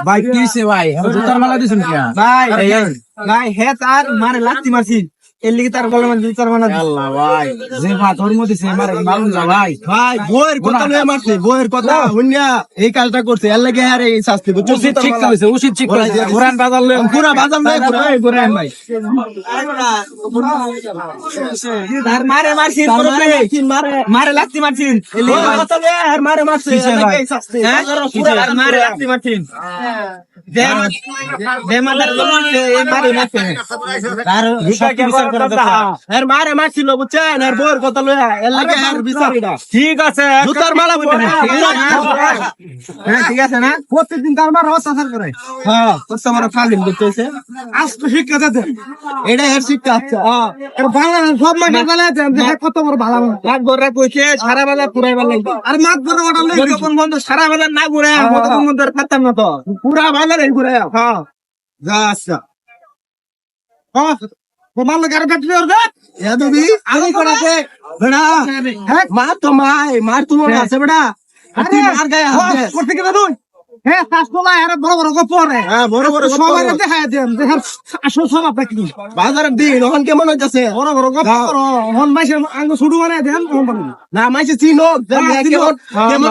ভাই কিসে ভাই জুতার মালা দিছেন কি ভাই ভাই হে তার মারে লাত্তি মারছি এর লিগে তার গলে মানে জুতার মালা আল্লাহ ভাই যে পাথর মধ্যে সে মারে মারুন না ভাই ভাই বইয়ের কথা লয়ে মারছে বইয়ের কথা হুন্যা এই কাজটা করছে এর লাগে আরে এই শাস্তি বুঝছো উচিত ঠিক করেছে উচিত ঠিক করেছে ঘোরান বাজার লয়ে পুরা বাজার নাই ঘুরাই ভাই আর মারে মারছি মারে লাত্তি মারছি এর লিগে কথা লয়ে আর মারে মারছে এর লাগে এই শাস্তি আর মারে লাত্তি মারছি দেমাদার গলতে এই মারে মারছে আর বিচার করা আর মারে মারছিল বুঝছেন আর বইয়ের কথা লয়ে এর লাগে আর বিচারটা ঠিক আছে জুতার মালা পরে হ্যাঁ ঠিক আছে না প্রত্যেকদিন তার মার অত্যাচার করে হ্যাঁ কত বড় ফালিম দিতেছে আজ তো শিক্ষা দেন এটা এর শিক্ষা আচ্ছা আর বাংলাদেশ সব মানে বলে যে কত বড় ভালো লাগ গরে কইছে সারা বেলা পুরাই বেলা আর মাত বড় বড় লই কোন বন্ধ সারা বেলা না ঘুরে মত কোন বন্ধ খাতাম না তো পুরা বেলা রে ঘুরে হ্যাঁ যা আচ্ছা হ্যাঁ তোমার গার ব্যাটারি ওর এ দুবি আগে করাতে বড়া হ্যাঁ মার তোমার আছে বড়া আরে মার গায়ে হাত দে করতে কি তুই হে শাসলা আরে বড় বড় গপ পড়ে হ্যাঁ বড় বড় গপ সবাই দেখায় দেন দেখেন আসল সব আপনি কি বাজারের দিন ওখান কেমন হইতাছে বড় বড় গপ করো হন মাইছে আঙ্গ শুরু বানায় দেন না মাইছে চিনো কেমন